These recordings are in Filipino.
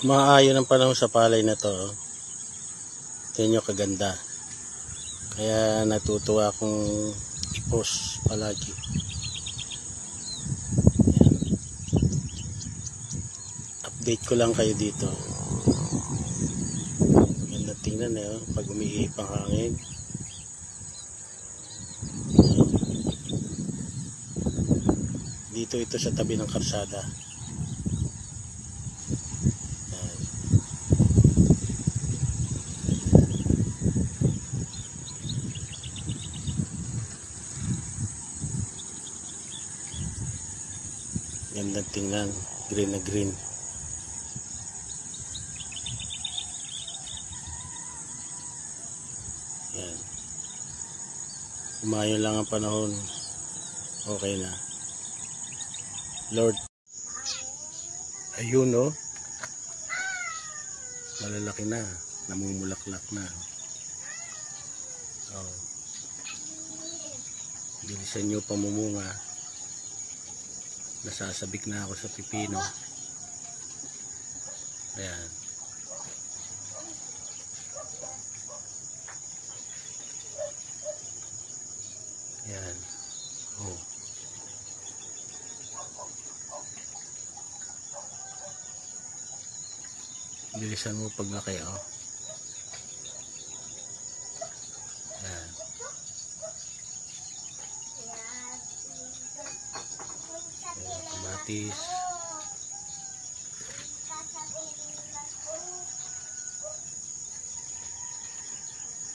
Maayon ang panahon sa palay na to. Tingnan nyo kaganda. Kaya natutuwa akong i-post palagi. Ayan. Update ko lang kayo dito. Ganda tingnan eh, pag umiihip ang hangin. Dito ito sa tabi ng karsada. Gandang tingnan, green na green. Yan. Umayon lang ang panahon. Okay na. Lord. Ayun oh. Malalaki na. Namumulaklak na. Oh. Bilisan nyo pamumunga. Nasasabik na ako sa pipino. Ayan. Ayan. Oh. Bilisan mo paglaki oh. Ayan. Kamatis.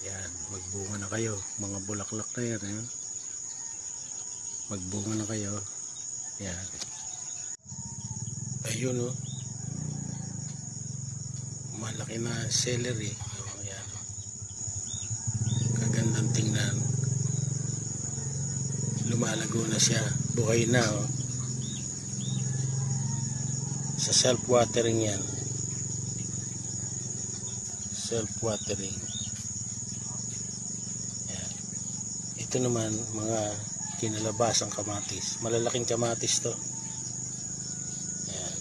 Yan, magbunga na kayo. Mga bulaklak na yan. Eh. Magbunga na kayo. Yan. Ayun oh. Malaki na celery. Oh, yan. Kagandang tingnan. Lumalago na siya. Buhay na oh. Sa self-watering yan. Self-watering. Yan. Ito naman mga kinalabasang kamatis. Malalaking kamatis to. Yan.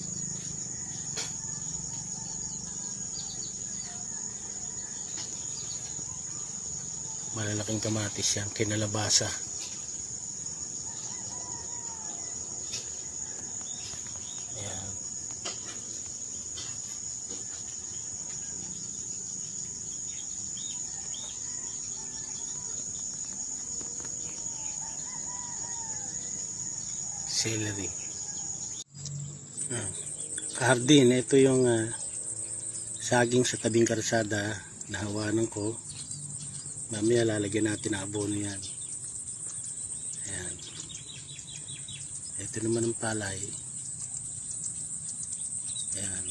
Malalaking kamatis yan. Kinalabasa. Celery. Hardin, ito yung saging sa tabing karsada na hawanan ko. Mamaya lalagyan natin na abono yan. Ayan. Ito naman ang palay. Ayan.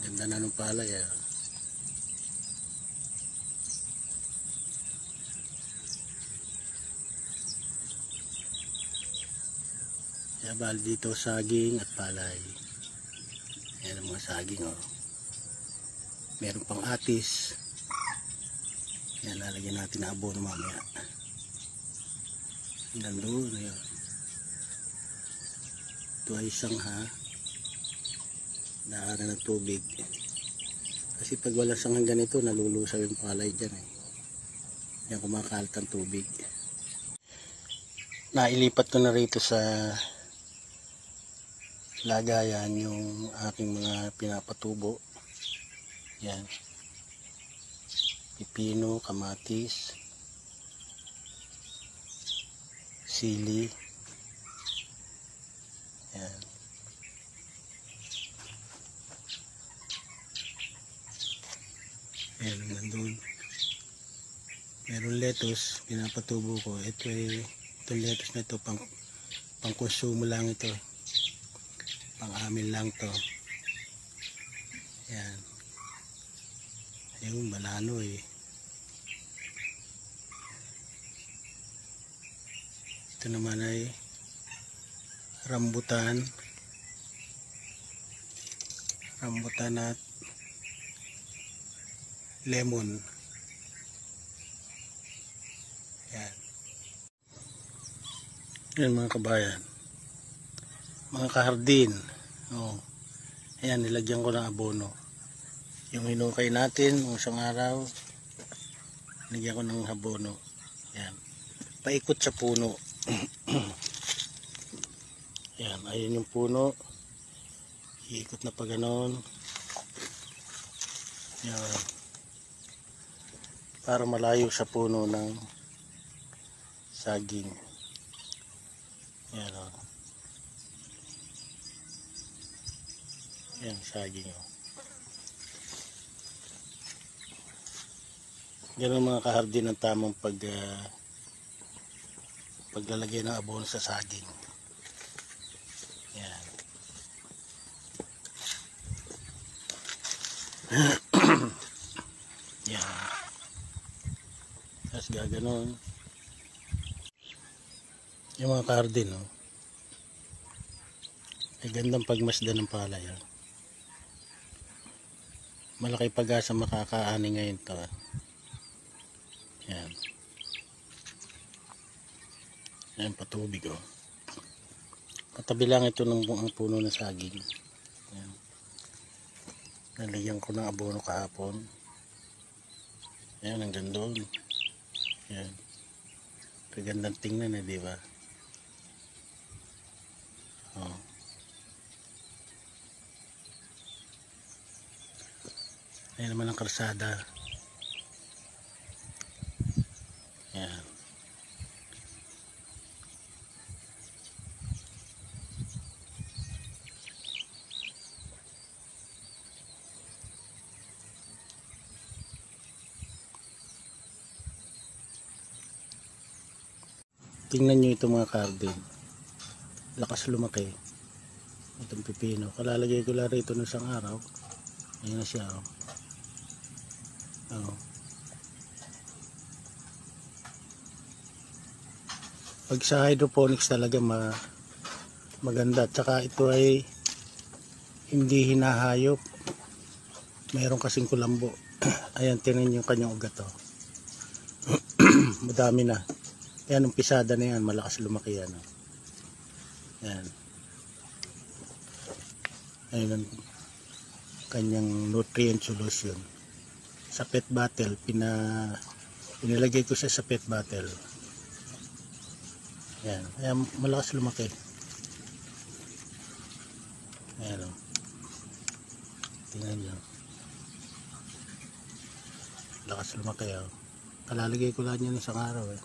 Ganda na ng palay ah. Kaya bali dito saging at palay. Ayan ang mga saging oh. Meron pang atis. Ayan, lalagyan natin na abono mamaya. Nandun yun. Ito ay sangha. Daanan ng tubig. Kasi pag walang sanghang ganito, nalulusaw yung palay dyan eh. Yan, kumakalat ang tubig. Nailipat ko na rito sa lagayan yung aking mga pinapatubo. Yan. Pipino, kamatis, sili. Yan. Ayan, nandun. Meron lettuce, pinapatubo ko. Itong lettuce na ito, pang konsumo lang ito. Pang amin lang to. Yan. Ayun, malano eh. Ito naman ay rambutan. Rambutan at lemon. Yan. Yan mga kabayan. mga kahardin. Oh. Ayan, nilagyan ko ng abono. Yung hinukay natin ng isang araw, nilagyan ko ng abono. Ayan. Paikot sa puno. Ayan, ayun yung puno. Iikot na pa ganon. Ayan. Para malayo sa puno ng saging. Ayan o. Ayan, saging o. Ganun mga kahardin ang tamang paglalagay ng abono sa saging. Ayan. Ayan. Tapos gaganon. Yung mga kahardin oh. Ay gandang pagmasdan ng palay oh. Malaki pag-asa makakaani ngayon to. Ayan. Ayan patubig oh. Katabi lang ito ng ang puno ng saging. Ayan. Nalagyan ko ng abono kahapon. Ayan hanggang doon. Ayan. Kagandang tingnan eh, di ba? Oh. Ayan naman ang kalsada. Ayan. Tingnan nyo ito mga kahardin. Lakas lumaki. Itong pipino. Kalalagay ko lang rito ng isang araw. Ayan na siya oh. Oh. Pag sa hydroponics talaga maganda. Tsaka ito ay hindi hinahayop. Mayroon kasing kulambo. Ayan, tingnan yung kanyang ugat oh. Madami na. Ayan, ang pisada na yan. Malakas lumaki yan oh. Ayan. Ayan ang kanyang nutrient solution. Sa pet bottle, pinilagay ko siya sa pet bottle. Ayan, ayan malakas lumaki. Ayan o. Tingnan nyo. Lakas lumaki o. Kalalagay ko lang yan isang araw eh.